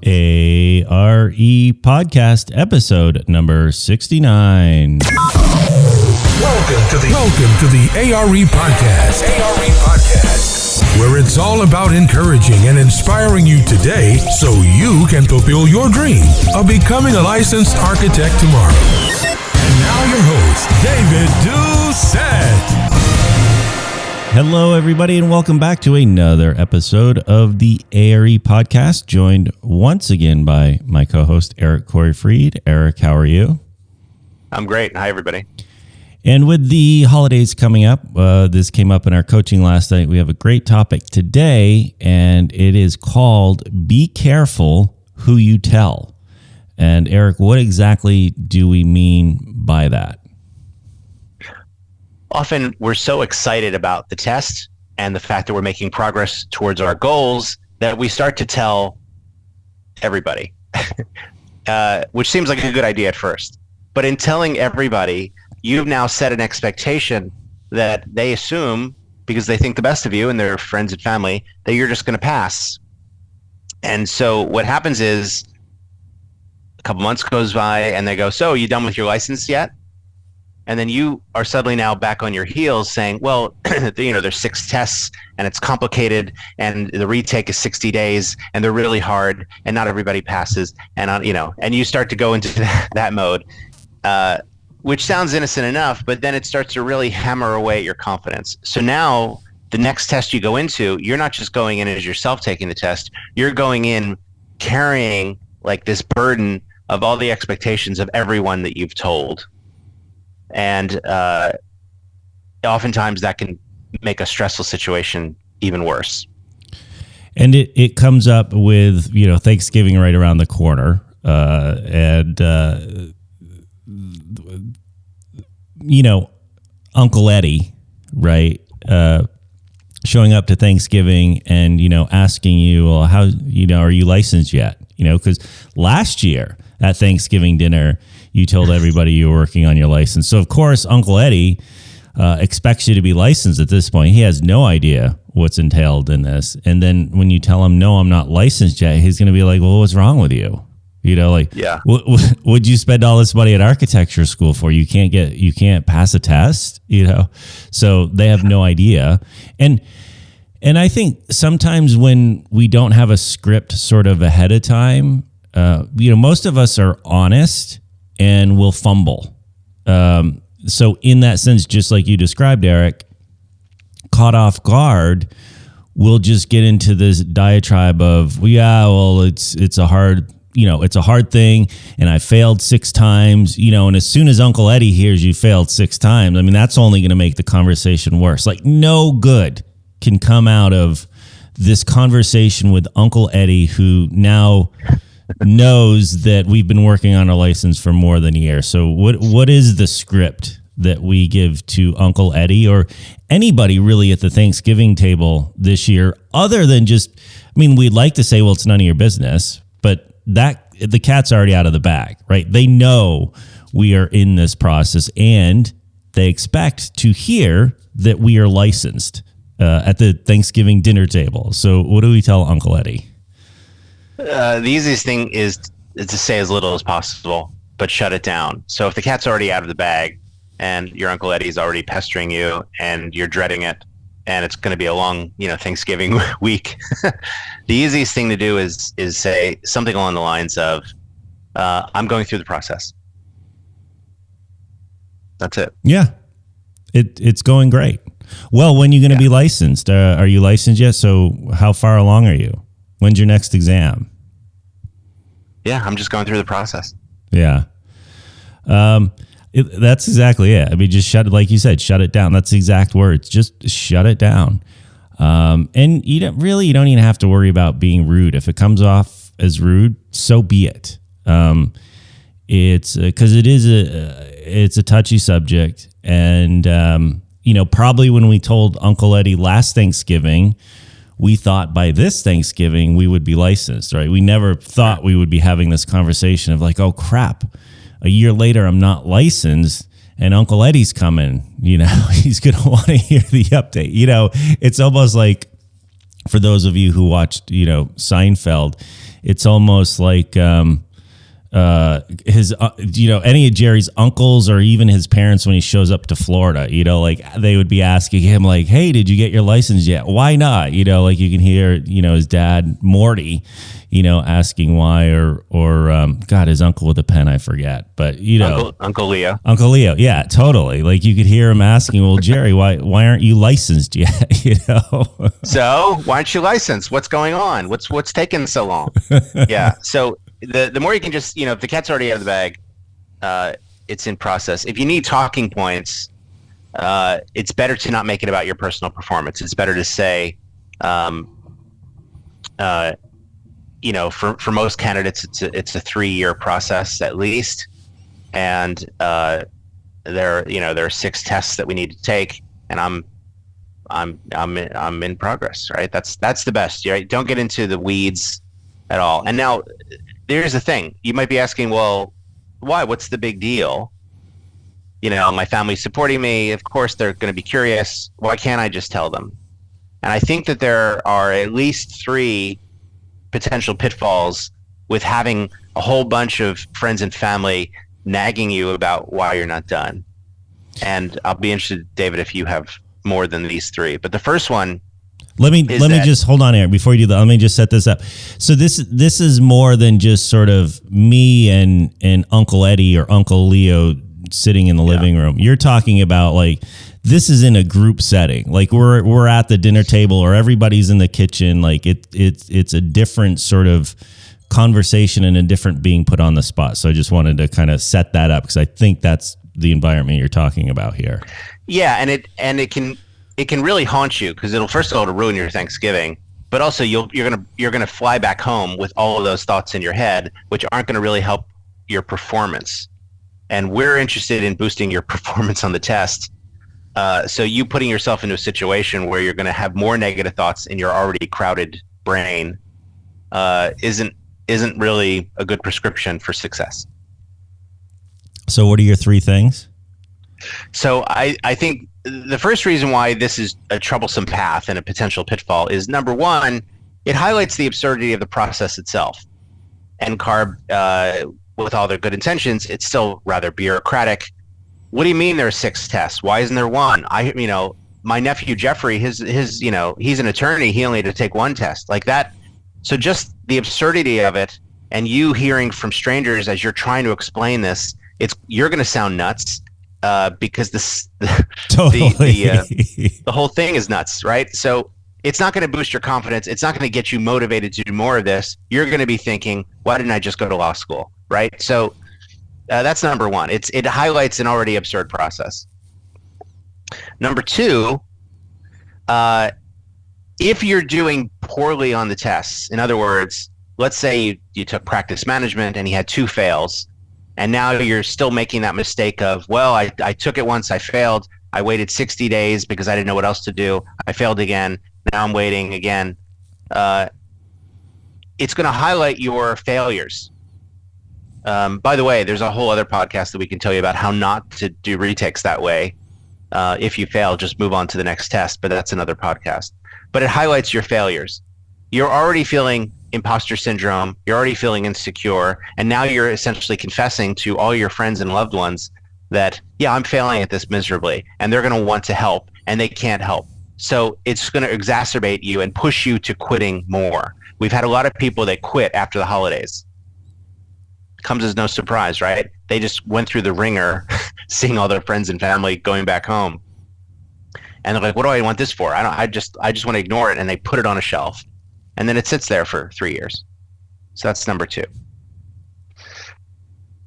ARE Podcast, episode number 69. Welcome to the ARE Podcast. Where it's all about encouraging and inspiring you today so you can fulfill your dream of becoming a licensed architect tomorrow. And now your host, David Doucette. Hello, everybody, and welcome back to another episode of the ARE Podcast, joined once again by my co-host, Eric Corey Freed. Eric, how are you? I'm great. Hi, everybody. And with the holidays coming up, this came up in our coaching last night. We have a great topic today, and it is called Be Careful Who You Tell. And Eric, what exactly do we mean by that? Often we're so excited about the test and the fact that we're making progress towards our goals that we start to tell everybody, which seems like a good idea at first. But in telling everybody, you've now set an expectation that they assume, because they think the best of you and their friends and family, that you're just going to pass. And so what happens is a couple months goes by and they go, so are you done with your license yet? And then you are suddenly now back on your heels saying, well, there's 6 tests and it's complicated and the retake is 60 days and they're really hard and not everybody passes. And, and you start to go into that mode, which sounds innocent enough, but then it starts to really hammer away at your confidence. So now the next test you go into, you're not just going in as yourself taking the test, you're going in carrying like this burden of all the expectations of everyone that you've told. And oftentimes that can make a stressful situation even worse. And it comes up with, Thanksgiving right around the corner. Uncle Eddie, right? Showing up to Thanksgiving and, asking you, well, how, are you licensed yet? Because last year at Thanksgiving dinner, you told everybody you were working on your license. So, of course, Uncle Eddie expects you to be licensed at this point. He has no idea what's entailed in this. And then when you tell him, no, I'm not licensed yet, he's going to be like, well, what's wrong with you? Yeah. What'd you spend all this money at architecture school for? You can't pass a test, So they have no idea. And I think sometimes when we don't have a script sort of ahead of time, most of us are honest and will fumble. So in that sense, just like you described, Eric, caught off guard, we'll just get into this diatribe of, it's a hard, it's a hard thing, and I failed 6 times, and as soon as Uncle Eddie hears you failed 6 times, that's only going to make the conversation worse. Like, no good can come out of this conversation with Uncle Eddie, who now knows that we've been working on a license for more than a year. So what is the script that we give to Uncle Eddie or anybody really at the Thanksgiving table this year, other than just, we'd like to say, well, it's none of your business, but that the cat's already out of the bag, right? They know we are in this process and they expect to hear that we are licensed at the Thanksgiving dinner table. So what do we tell Uncle Eddie? The easiest thing is to say as little as possible, but shut it down. So if the cat's already out of the bag and your Uncle Eddie's already pestering you and you're dreading it and it's going to be a long, Thanksgiving week, the easiest thing to do is say something along the lines of, I'm going through the process. That's it. Yeah, it's going great. Well, when are you going to be licensed? Are you licensed yet? So how far along are you? When's your next exam? Yeah, I'm just going through the process. Yeah. That's exactly it. Just shut it, like you said, shut it down. That's the exact words. Just shut it down. And you don't even have to worry about being rude. If it comes off as rude, so be it. It's because it's a touchy subject. And, probably when we told Uncle Eddie last Thanksgiving, we thought by this Thanksgiving we would be licensed, right? We never thought we would be having this conversation of like, oh crap, a year later I'm not licensed and Uncle Eddie's coming, he's going to want to hear the update. It's almost like for those of you who watched, Seinfeld, it's almost like his, any of Jerry's uncles or even his parents when he shows up to Florida, like they would be asking him like, hey, did you get your license yet? Why not? Like you can hear, his dad, Morty, asking why or God, his uncle with a pen, I forget. But, Uncle Leo. Uncle Leo. Yeah, totally. Like you could hear him asking, well, Jerry, why aren't you licensed yet? So why aren't you licensed? What's going on? What's taking so long? Yeah. So the more you can just, if the cat's already out of the bag, it's in process. If you need talking points, it's better to not make it about your personal performance. It's better to say, for most candidates, it's a 3-year process at least, and there are 6 tests that we need to take, and I'm in progress. Right, that's the best. Right, don't get into the weeds at all. And now, here's the thing: you might be asking, well, why? What's the big deal? My family's supporting me. Of course, they're going to be curious. Why can't I just tell them? And I think that there are at least 3 potential pitfalls with having a whole bunch of friends and family nagging you about why you're not done. And I'll be interested, David, if you have more than these 3. But the first one, let me just hold on here before you do that. Let me just set this up. So this is more than just sort of me and Uncle Eddie or Uncle Leo sitting in the living room. You're talking about like, this is in a group setting. Like we're at the dinner table or everybody's in the kitchen. Like it's a different sort of conversation and a different being put on the spot. So I just wanted to kind of set that up because I think that's the environment you're talking about here. Yeah, and it can really haunt you because it'll first of all to ruin your Thanksgiving, but also you're gonna fly back home with all of those thoughts in your head, which aren't going to really help your performance. And we're interested in boosting your performance on the test. So you putting yourself into a situation where you're going to have more negative thoughts in your already crowded brain isn't really a good prescription for success. So what are your 3 things? So I think the first reason why this is a troublesome path and a potential pitfall is, number one, it highlights the absurdity of the process itself. NCARB, with all their good intentions, it's still rather bureaucratic. What do you mean there are 6 tests? Why isn't there 1? My nephew Jeffrey, he's an attorney. He only had to take 1 test like that. So just the absurdity of it, and you hearing from strangers as you're trying to explain this, you're going to sound nuts because the whole thing is nuts, right? So it's not going to boost your confidence. It's not going to get you motivated to do more of this. You're going to be thinking, why didn't I just go to law school, right? So that's number one. It highlights an already absurd process. Number 2, if you're doing poorly on the tests, in other words, let's say you took practice management and you had 2 fails, and now you're still making that mistake of, well, I took it once, I failed. I waited 60 days because I didn't know what else to do. I failed again. Now I'm waiting again. It's going to highlight your failures. By the way, there's a whole other podcast that we can tell you about how not to do retakes that way. If you fail, just move on to the next test, but that's another podcast. But it highlights your failures. You're already feeling imposter syndrome. You're already feeling insecure. And now you're essentially confessing to all your friends and loved ones that, yeah, I'm failing at this miserably. And they're going to want to help, and they can't help. So it's going to exacerbate you and push you to quitting more. We've had a lot of people that quit after the holidays. Comes as no surprise, right? They just went through the ringer, seeing all their friends and family going back home. And they're like, what do I want this for? I just want to ignore it. And they put it on a shelf. And then it sits there for 3 years. So that's number 2.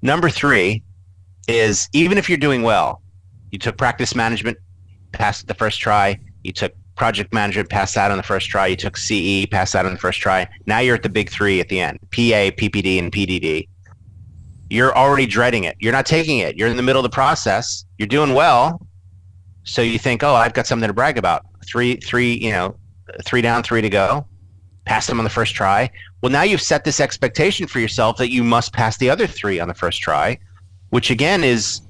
Number 3 is, even if you're doing well, you took practice management, passed the first try. You took project management, passed that on the first try. You took CE, passed that on the first try. Now you're at the big 3 at the end, PA, PPD, and PDD. You're already dreading it. You're not taking it. You're in the middle of the process. You're doing well. So you think, oh, I've got something to brag about. 3 down, 3 to go. Pass them on the first try. Well, now you've set this expectation for yourself that you must pass the other 3 on the first try, which again is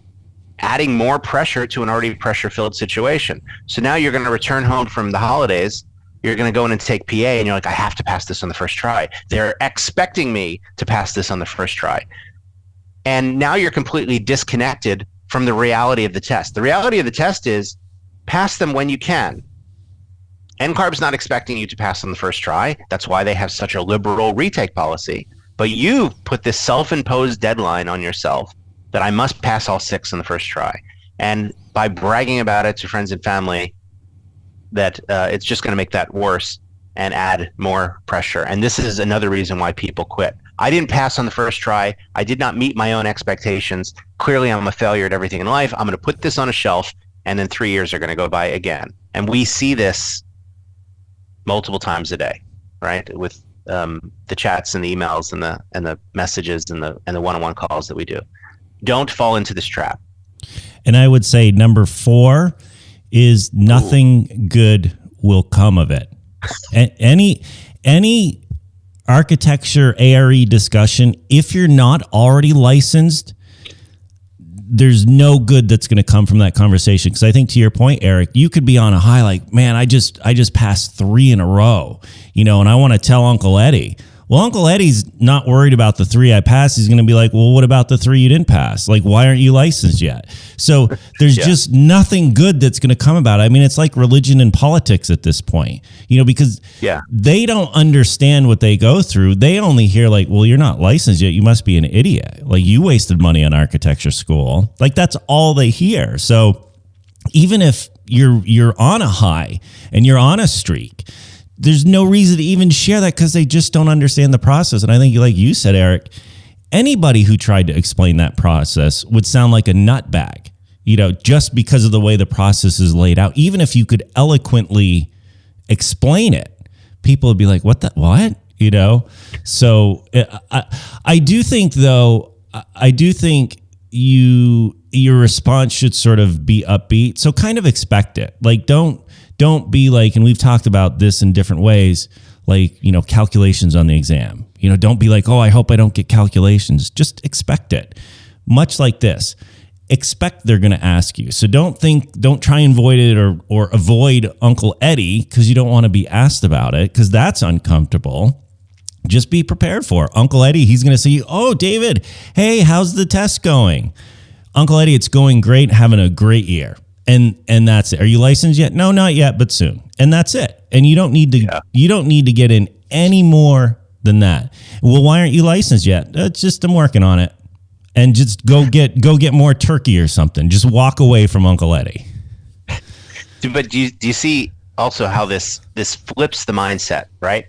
adding more pressure to an already pressure-filled situation. So now you're going to return home from the holidays you're going to go in and take PA and you're like, I have to pass this on the first try. They're expecting me to pass this on the first try. And now you're completely disconnected from the reality of the test. The reality of the test is pass them when you can. NCARB's not expecting you to pass on the first try. That's why they have such a liberal retake policy. But you put this self-imposed deadline on yourself that I must pass all 6 on the first try. And by bragging about it to friends and family, that it's just going to make that worse and add more pressure. And this is another reason why people quit. I didn't pass on the first try. I did not meet my own expectations. Clearly, I'm a failure at everything in life. I'm going to put this on a shelf, and then 3 years are going to go by again. And we see this multiple times a day, right? With the chats and the emails and the messages and the one-on-one calls that we do. Don't fall into this trap. And I would say number 4 is nothing good will come of it. Any architecture ARE discussion, if you're not already licensed, there's no good that's going to come from that conversation. Because I think, to your point, Eric, you could be on a high, like, man, I just passed 3 in a row, and I want to tell Uncle Eddie. Well, Uncle Eddie's not worried about the 3 I passed. He's going to be like, well, what about the 3 you didn't pass? Like, why aren't you licensed yet? So there's just nothing good that's going to come about it. I mean, it's like religion and politics at this point, because they don't understand what they go through. They only hear like, well, you're not licensed yet. You must be an idiot. Like, you wasted money on architecture school. Like, that's all they hear. So even if you're on a high and you're on a streak, there's no reason to even share that because they just don't understand the process. And I think, like you said, Eric, anybody who tried to explain that process would sound like a nutbag, just because of the way the process is laid out. Even if you could eloquently explain it, people would be like, what? So I do think, though, your response should sort of be upbeat. So kind of expect it. Like, don't be like, and we've talked about this in different ways, like, calculations on the exam. Don't be like, oh, I hope I don't get calculations. Just expect it. Much like this, expect they're going to ask you. So don't try and avoid it or avoid Uncle Eddie because you don't want to be asked about it, because that's uncomfortable. Just be prepared for it. Uncle Eddie. He's going to say, oh, David, hey, how's the test going? Uncle Eddie, it's going great. Having a great year. And that's it. Are you licensed yet? No, not yet, but soon. And that's it. And you don't need to get in any more than that. Well, why aren't you licensed yet? It's just I'm working on it. And just go get more turkey or something. Just walk away from Uncle Eddie. But do you see also how this flips the mindset, right?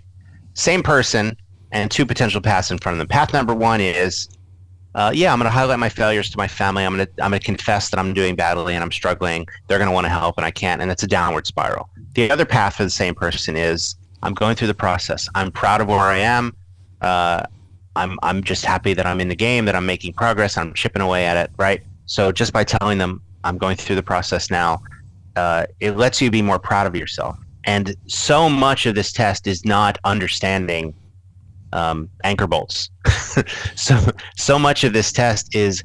Same person and 2 potential paths in front of them. Path number 1 is, I'm going to highlight my failures to my family. I'm going to confess that I'm doing badly and I'm struggling. They're going to want to help and I can't. And it's a downward spiral. The other path for the same person is, I'm going through the process. I'm proud of where I am. I'm just happy that I'm in the game, that I'm making progress. I'm chipping away at it, right? So just by telling them I'm going through the process now, it lets you be more proud of yourself. And so much of this test is not understanding anchor bolts. so much of this test is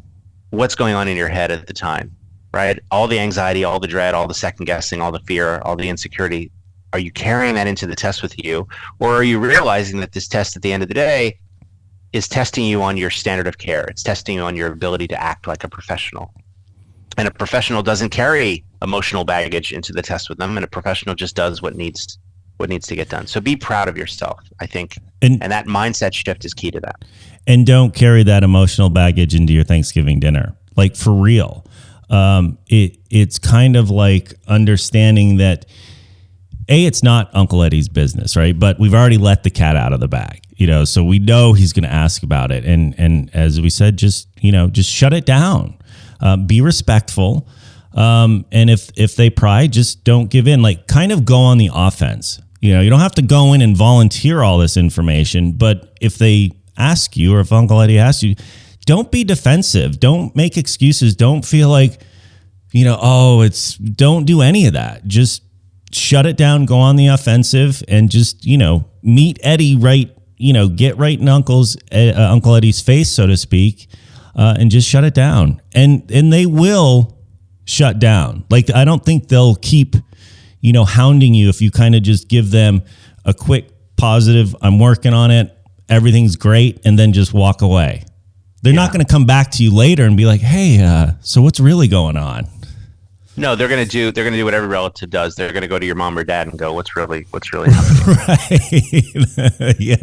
what's going on in your head at the time, right? All the anxiety, all the dread, all the second guessing, all the fear, all the insecurity. Are you carrying that into the test with you? Or are you realizing that this test at the end of the day is testing you on your standard of care? It's testing you on your ability to act like a professional. And a professional doesn't carry emotional baggage into the test with them. And a professional just does what needs to get done. So be proud of yourself, I think. And that mindset shift is key to that. And don't carry that emotional baggage into your Thanksgiving dinner. Like, for real. It's kind of like understanding that, it's not Uncle Eddie's business, right? But we've already let the cat out of the bag, so we know he's going to ask about it. And as we said, just shut it down. Be respectful. And if they pry, just don't give in. Like, kind of go on the offense. You don't have to go in and volunteer all this information, but if they ask you, or if Uncle Eddie asks you, don't be defensive. Don't make excuses. Don't feel like, don't do any of that. Just shut it down, go on the offensive, and just, meet Eddie right, get right in Uncle Eddie's face, so to speak, and just shut it down. And they will shut down. Like, I don't think they'll keep, hounding you if you kind of just give them a quick positive, I'm working on it, everything's great, and then just walk away. They're not going to come back to you later and be like, hey, so what's really going on? No, they're going to do what every relative does. They're going to go to your mom or dad and go, what's really happening? Right. Yeah.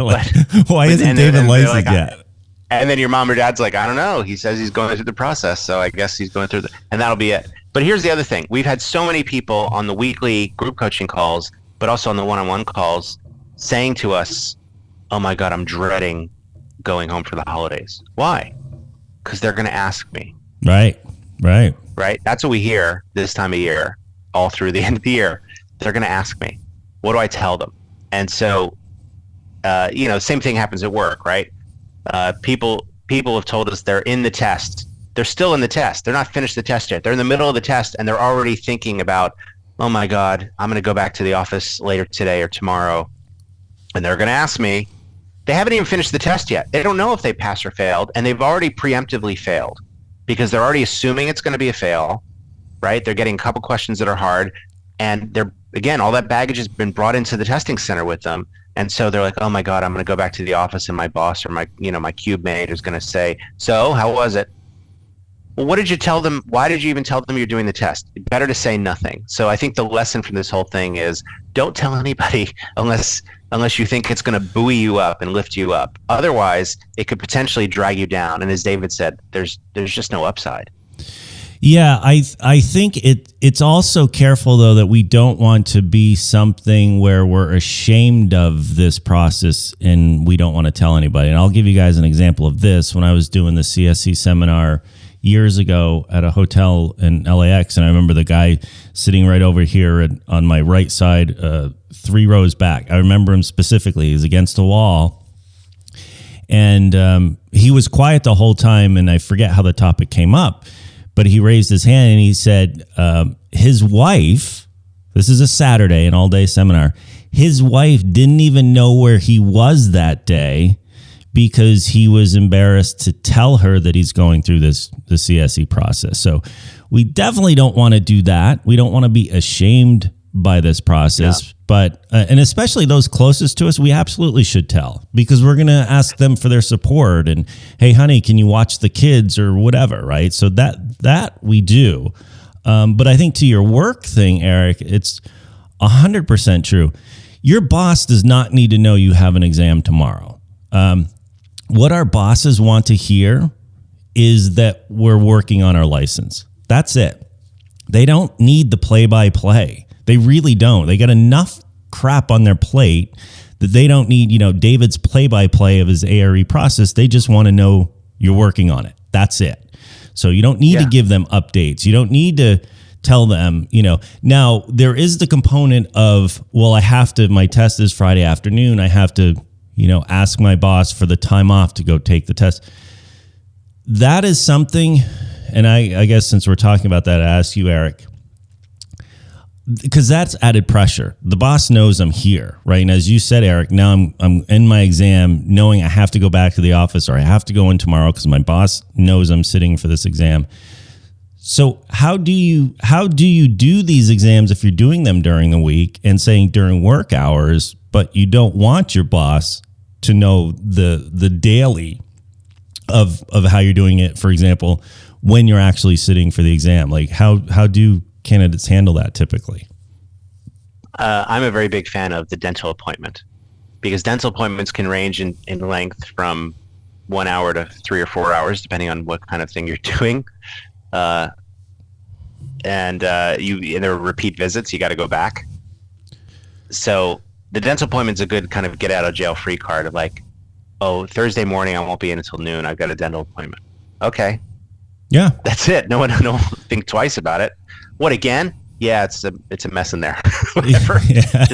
Why isn't David licensed yet? And then your mom or dad's like, I don't know. He says he's going through the process. So I guess he's going through and that'll be it. But here's the other thing. We've had so many people on the weekly group coaching calls, but also on the one-on-one calls saying to us, oh my God, I'm dreading going home for the holidays. Why? Because they're going to ask me. Right. That's what we hear this time of year, all through the end of the year. They're going to ask me, what do I tell them? And so, same thing happens at work, right? People have told us they're in the test. They're still in the test. They're not finished the test yet. They're in the middle of the test and they're already thinking about, oh my God, I'm going to go back to the office later today or tomorrow. And they're going to ask me. They haven't even finished the test yet. They don't know if they passed or failed, and they've already preemptively failed because they're already assuming it's going to be a fail, right? They're getting a couple questions that are hard, and all that baggage has been brought into the testing center with them. And so they're like, oh my God, I'm going to go back to the office and my boss or my cube mate is going to say, so how was it? Well, what did you tell them? Why did you even tell them you're doing the test? Better to say nothing. So I think the lesson from this whole thing is don't tell anybody unless you think it's going to buoy you up and lift you up. Otherwise, it could potentially drag you down. And as David said, there's just no upside. Yeah, I think it's also careful, though, that we don't want to be something where we're ashamed of this process and we don't want to tell anybody. And I'll give you guys an example of this. When I was doing the CSC seminar years ago at a hotel in LAX, and I remember the guy sitting right over here on my right side, 3 rows back. I remember him specifically. He was against the wall, and he was quiet the whole time, and I forget how the topic came up, but he raised his hand and he said his wife, this is a Saturday, an all-day seminar, his wife didn't even know where he was that day because he was embarrassed to tell her that he's going through the CSE process. So we definitely don't want to do that. We don't want to be ashamed by this process, yeah. But and especially those closest to us, we absolutely should tell, because we're going to ask them for their support and, hey, honey, can you watch the kids or whatever, right? So that we do. But I think to your work thing, Eric, it's 100% true. Your boss does not need to know you have an exam tomorrow. What our bosses want to hear is that we're working on our license. That's it. They don't need the play-by-play. They really don't. They got enough crap on their plate that they don't need, David's play-by-play of his ARE process. They just want to know you're working on it. That's it. So you don't need to give them updates. You don't need to tell them, Now, there is the component of, well, my test is Friday afternoon. I have to ask my boss for the time off to go take the test. That is something, and I guess since we're talking about that, I ask you, Eric, because that's added pressure. The boss knows I'm here, right? And as you said, Eric, now I'm in my exam knowing I have to go back to the office or I have to go in tomorrow because my boss knows I'm sitting for this exam. So how do you do these exams if you're doing them during the week and saying during work hours, but you don't want your boss to know the daily of how you're doing it, for example, when you're actually sitting for the exam? Like how do candidates handle that typically? I'm a very big fan of the dental appointment, because dental appointments can range in length from 1 hour to 3 or 4 hours, depending on what kind of thing you're doing. And there are repeat visits. You got to go back. So the dental appointment's a good kind of get out of jail free card of like, oh, Thursday morning I won't be in until noon. I've got a dental appointment. Okay. Yeah. That's it. No one think twice about it. What, again? Yeah, it's a mess in there. Whatever. Yeah.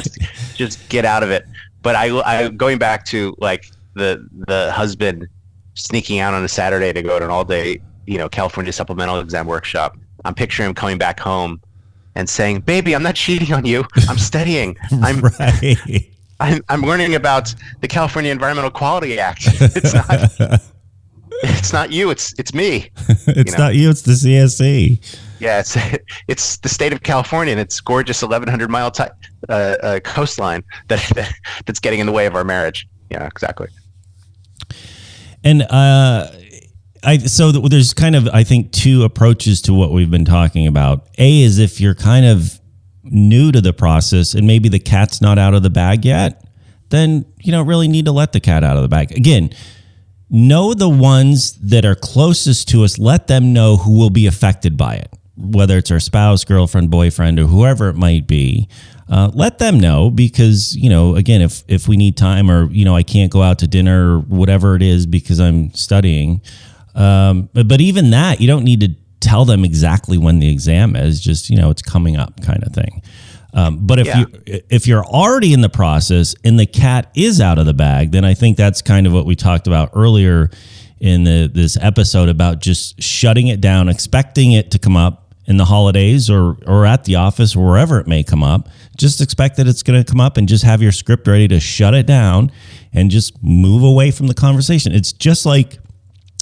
Just get out of it. But I going back to like the husband sneaking out on a Saturday to go to an all day, California supplemental exam workshop. I'm picturing him coming back home and saying, "Baby, I'm not cheating on you. I'm studying. I'm learning about the California Environmental Quality Act." It's It's not you. It's me. It's not you. It's the CSC. Yeah, it's the state of California and its gorgeous 1,100-mile coastline that's getting in the way of our marriage. Yeah, exactly. And so there's kind of, I think, two approaches to what we've been talking about. A is if you're kind of new to the process and maybe the cat's not out of the bag yet, then you don't really need to let the cat out of the bag. Again, know the ones that are closest to us. Let them know who will be affected by it, whether it's our spouse, girlfriend, boyfriend, or whoever it might be. Let them know because, again, if we need time or, I can't go out to dinner or whatever it is because I'm studying. But even that, you don't need to tell them exactly when the exam is, just, it's coming up kind of thing. But if you're already in the process and the cat is out of the bag, then I think that's kind of what we talked about earlier in this episode about just shutting it down, expecting it to come up in the holidays or at the office or wherever it may come up. Just expect that it's going to come up and just have your script ready to shut it down and just move away from the conversation. It's just like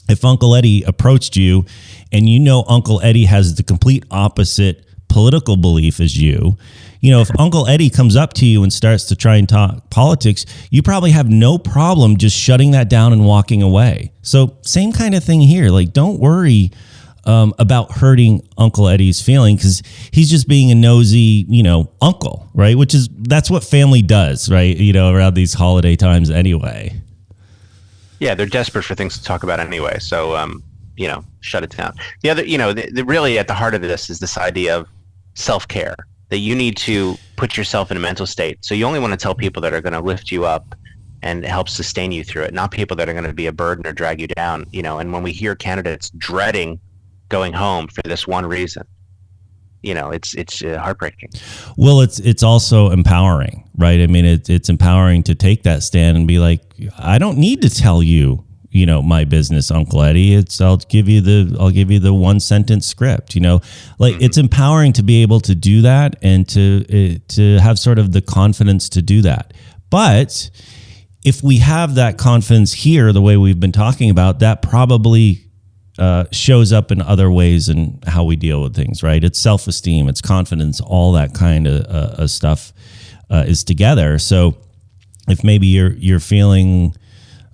if Uncle Eddie approached you and Uncle Eddie has the complete opposite political belief as you. If Uncle Eddie comes up to you and starts to try and talk politics, you probably have no problem just shutting that down and walking away. So same kind of thing here. Like, don't worry about hurting Uncle Eddie's feeling because he's just being a nosy, uncle, right? That's what family does, right? Around these holiday times anyway. Yeah, they're desperate for things to talk about anyway. So, shut it down. The other, really at the heart of this is this idea of self-care, that you need to put yourself in a mental state. So you only want to tell people that are going to lift you up and help sustain you through it, not people that are going to be a burden or drag you down, and when we hear candidates dreading going home for this one reason, it's heartbreaking. Well, it's also empowering, right? I mean, it's empowering to take that stand and be like, I don't need to tell you, my business, Uncle Eddie. I'll give you the one sentence script, It's empowering to be able to do that and to have sort of the confidence to do that. But if we have that confidence here, the way we've been talking about, that probably shows up in other ways in how we deal with things, right? It's self-esteem, it's confidence, all that kind of stuff is together. So if maybe you're feeling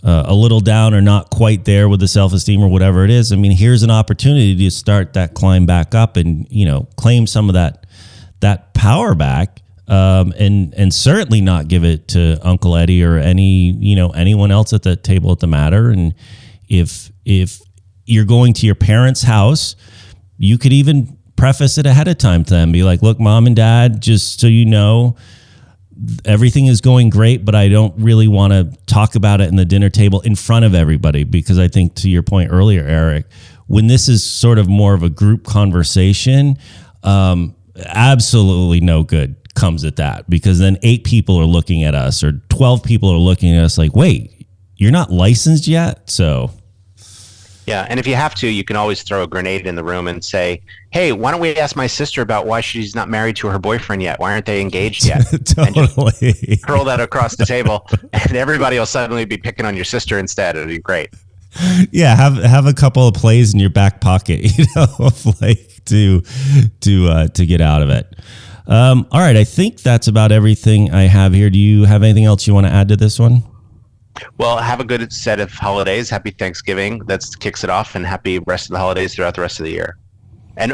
a little down or not quite there with the self-esteem or whatever it is, I mean, here's an opportunity to start that climb back up and, claim some of that power back, and certainly not give it to Uncle Eddie or anyone else at the table at the matter. And if you're going to your parents' house, you could even preface it ahead of time to them. Be like, look, Mom and Dad, just so you know, everything is going great, but I don't really want to talk about it in the dinner table in front of everybody, because I think, to your point earlier, Eric, when this is sort of more of a group conversation, absolutely no good comes at that, because then 8 people are looking at us or 12 people are looking at us like, wait, you're not licensed yet? So... yeah, and if you have to, you can always throw a grenade in the room and say, hey, why don't we ask my sister about why she's not married to her boyfriend yet? Why aren't they engaged yet? Totally. And just hurl that across the table, and everybody will suddenly be picking on your sister instead. It'll be great. Yeah, have a couple of plays in your back pocket, to get out of it. All right, I think that's about everything I have here. Do you have anything else you want to add to this one? Well, have a good set of holidays. Happy Thanksgiving. That kicks it off, and happy rest of the holidays throughout the rest of the year. And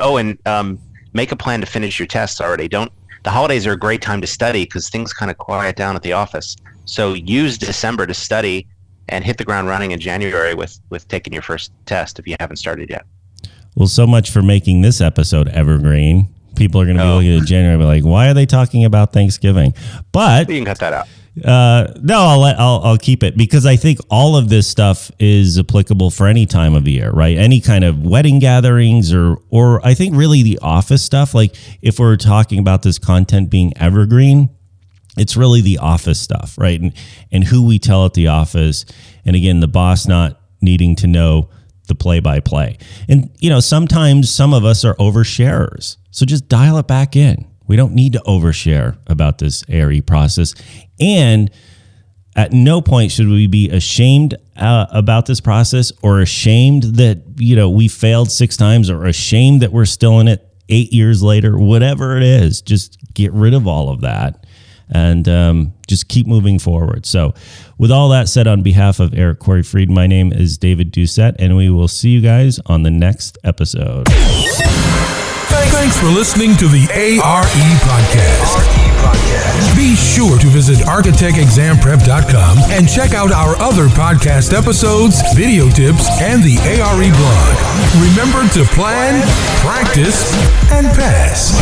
make a plan to finish your tests already. The holidays are a great time to study because things kind of quiet down at the office. So use December to study and hit the ground running in January with taking your first test if you haven't started yet. Well, so much for making this episode evergreen. People are going to be looking at January and be like, why are they talking about Thanksgiving? But you can cut that out. No, I'll keep it, because I think all of this stuff is applicable for any time of the year, right? Any kind of wedding gatherings or I think really the office stuff. Like if we're talking about this content being evergreen, it's really the office stuff, right? And who we tell at the office. And again, the boss not needing to know the play-by-play. And, sometimes some of us are oversharers. So just dial it back in. We don't need to overshare about this ARE process. And at no point should we be ashamed about this process, or ashamed that, we failed 6 times, or ashamed that we're still in it 8 years later, whatever it is, just get rid of all of that and just keep moving forward. So with all that said, on behalf of Eric Corey Fried, my name is David Doucette, and we will see you guys on the next episode. Thanks for listening to the ARE Podcast. Be sure to visit architectexamprep.com and check out our other podcast episodes, video tips, and the ARE blog. Remember to plan, practice, and pass.